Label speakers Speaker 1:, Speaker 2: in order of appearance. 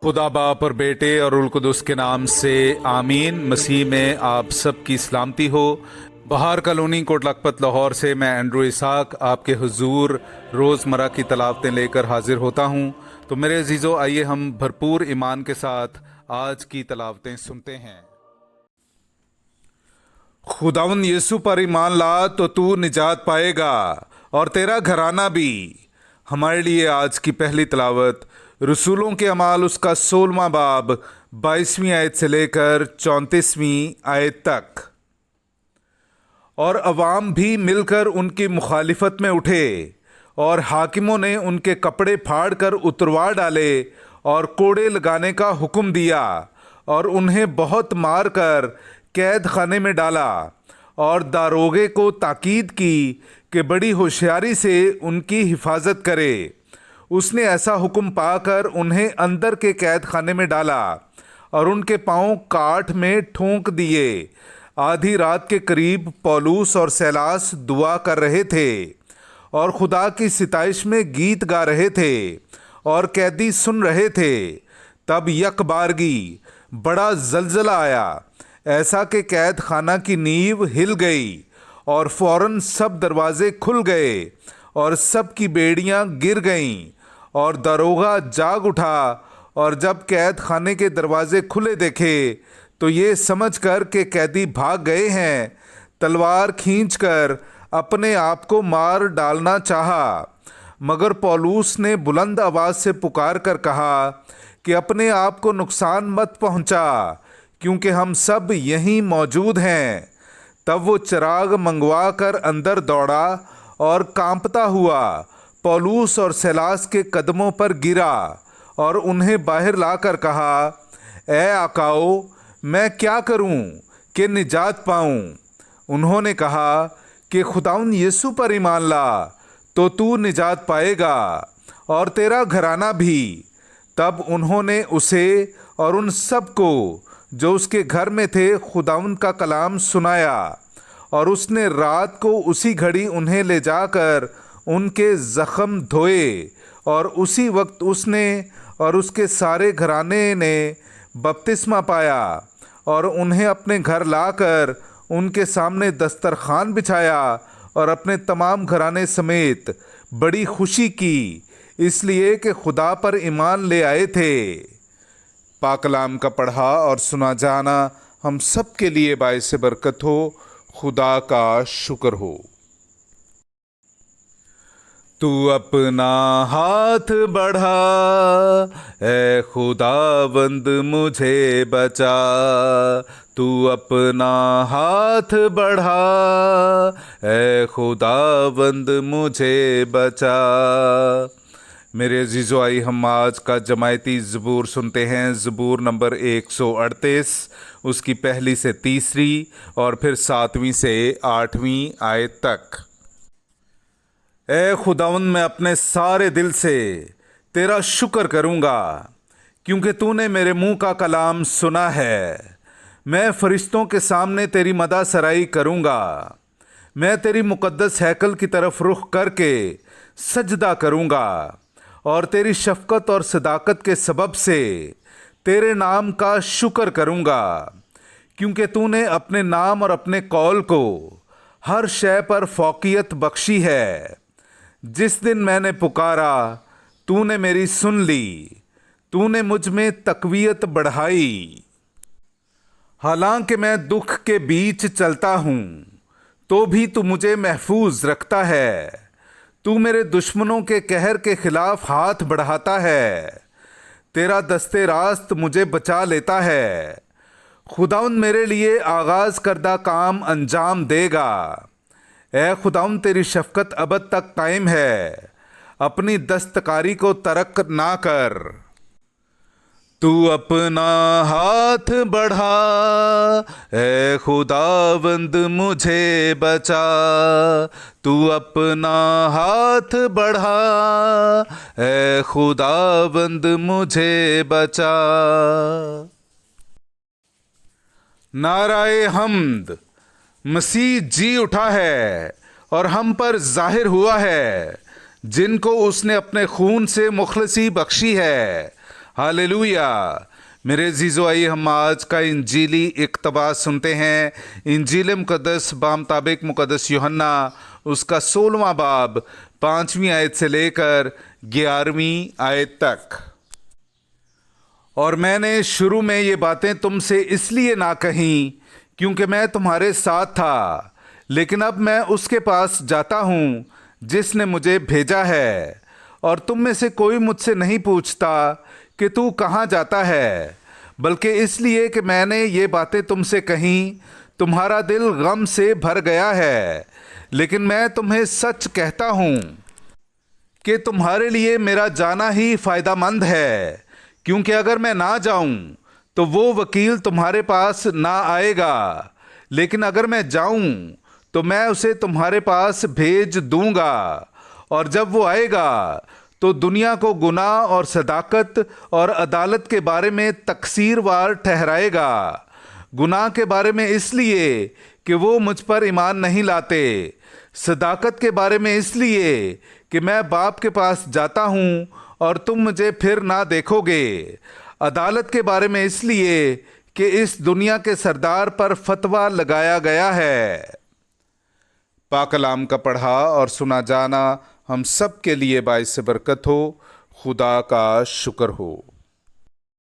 Speaker 1: खुदा बाप और बेटे और उल कुदस के नाम से आमीन। मसीह में आप सब की सलामती हो। बहार कॉलोनी कोट लखपत लाहौर से मैं एंड्रू इसाक आपके हुजूर रोज़मर्रा की तलावतें लेकर हाजिर होता हूँ। तो मेरे अजीज़ों, आइए हम भरपूर ईमान के साथ आज की तलावतें सुनते हैं। खुदावंद यीशु पर ईमान ला तो तू निजात पाएगा और तेरा घराना भी। हमारे लिए आज की पहली तलावत रसूलों के अमाल उसका 16वां बाब 22वीं आयत से लेकर 34वीं आयत तक। और अवाम भी मिलकर उनकी मुखालिफत में उठे और हाकिमों ने उनके कपड़े फाड़ कर उतरवा डाले और कोड़े लगाने का हुक्म दिया और उन्हें बहुत मार कर कैद खाने में डाला और दारोगे को ताकीद की कि बड़ी होशियारी से उनकी हिफाजत करे। उसने ऐसा हुक्म पाकर उन्हें अंदर के कैद खाने में डाला और उनके पांव काठ में ठोंक दिए। आधी रात के करीब पौलुस और सैलास दुआ कर रहे थे और खुदा की सिताइश में गीत गा रहे थे और कैदी सुन रहे थे। तब यकबारगी बड़ा जलजला आया, ऐसा कि कैद खाना की नींव हिल गई और फौरन सब दरवाजे खुल गए और सब की बेड़ियां गिर गईं। और दरोगा जाग उठा और जब कैद खाने के दरवाजे खुले देखे तो ये समझकर कि कैदी भाग गए हैं, तलवार खींचकर अपने आप को मार डालना चाहा। मगर पौलुस ने बुलंद आवाज़ से पुकार कर कहा कि अपने आप को नुकसान मत पहुंचा, क्योंकि हम सब यहीं मौजूद हैं। तब वो चिराग मंगवा कर अंदर दौड़ा और कांपता हुआ पौलुस और सैलास के कदमों पर गिरा और उन्हें बाहर लाकर कहा, ए आकाओ, मैं क्या करूं कि निजात पाऊं? उन्होंने कहा कि खुदावंद यीशु पर ईमान ला तो तू निजात पाएगा और तेरा घराना भी। तब उन्होंने उसे और उन सब को जो उसके घर में थे खुदावंद का कलाम सुनाया और उसने रात को उसी घड़ी उन्हें ले जाकर उनके ज़ख्म धोए और उसी वक्त उसने और उसके सारे घराने ने बपतिस्मा पाया और उन्हें अपने घर लाकर उनके सामने दस्तरखान बिछाया और अपने तमाम घराने समेत बड़ी खुशी की, इसलिए कि खुदा पर ईमान ले आए थे। पाक कलाम का पढ़ा और सुना जाना हम सब के लिए बाइस बरकत हो। खुदा का शुक्र हो। तू अपना हाथ बढ़ा, ए खुदावंद मुझे बचा। तू अपना हाथ बढ़ा, ए खुदावंद मुझे बचा। मेरे अजीज़ो, आई हम आज का जमायती ज़बूर सुनते हैं। ज़बूर नंबर 138, उसकी पहली से तीसरी और फिर 7वीं से 8वीं आयत तक। ए खुदावंद, मैं अपने सारे दिल से तेरा शुक्र करूँगा, क्योंकि तूने मेरे मुंह का कलाम सुना है। मैं फरिश्तों के सामने तेरी मदा सराई करूँगा। मैं तेरी मुक़द्दस हैकल की तरफ रुख करके सजदा करूँगा और तेरी शफ़क़त और सदाकत के सबब से तेरे नाम का शुक्र करूँगा, क्योंकि तूने अपने नाम और अपने कौल को हर शय पर फ़ौक़ियत बख्शी है। जिस दिन मैंने पुकारा तूने मेरी सुन ली, तूने मुझ में तक़वियत बढ़ाई। हालांकि मैं दुख के बीच चलता हूँ तो भी तू मुझे महफूज रखता है। तू मेरे दुश्मनों के कहर के खिलाफ हाथ बढ़ाता है। तेरा दस्ते रास्त मुझे बचा लेता है। खुदावंद मेरे लिए आगाज़ करदा काम अंजाम देगा। ए खुदावंद, तेरी शफ़क़त अबद तक कायम है। अपनी दस्तकारी को तरक ना कर। तू अपना हाथ बढ़ा, ए खुदावंद मुझे बचा। तू अपना हाथ बढ़ा, ए खुदावंद मुझे बचा। नाराए हम्द, मसीह जी उठा है और हम पर जाहिर हुआ है, जिनको उसने अपने खून से मुखलसी बख्शी है। हालेलुया। मेरे अजीज़ो, आइए हम आज का इंजीली इक़्तिबास सुनते हैं। इंजील मुक़द्दस बामुताबिक मुक़द्दस यूहन्ना उसका 16वां बाब 5वीं आयत से लेकर 11वीं आयत तक। और मैंने शुरू में ये बातें तुमसे इसलिए ना कहीं क्योंकि मैं तुम्हारे साथ था, लेकिन अब मैं उसके पास जाता हूँ जिसने मुझे भेजा है, और तुम में से कोई मुझसे नहीं पूछता कि तू कहाँ जाता है, बल्कि इसलिए कि मैंने ये बातें तुमसे कहीं तुम्हारा दिल गम से भर गया है। लेकिन मैं तुम्हें सच कहता हूँ कि तुम्हारे लिए मेरा जाना ही फ़ायदामंद है, क्योंकि अगर मैं ना जाऊं तो वो वकील तुम्हारे पास ना आएगा, लेकिन अगर मैं जाऊं तो मैं उसे तुम्हारे पास भेज दूंगा। और जब वो आएगा तो दुनिया को गुनाह और सदाकत और अदालत के बारे में तकसीरवार ठहराएगा। गुनाह के बारे में इसलिए कि वो मुझ पर ईमान नहीं लाते, सदाकत के बारे में इसलिए कि मैं बाप के पास जाता हूँ और तुम मुझे फिर ना देखोगे, अदालत के बारे में इसलिए कि इस दुनिया के सरदार पर फतवा लगाया गया है। पाक कलाम का पढ़ा और सुना जाना हम सब के लिए बाइस बरकत हो। खुदा का शुक्र हो।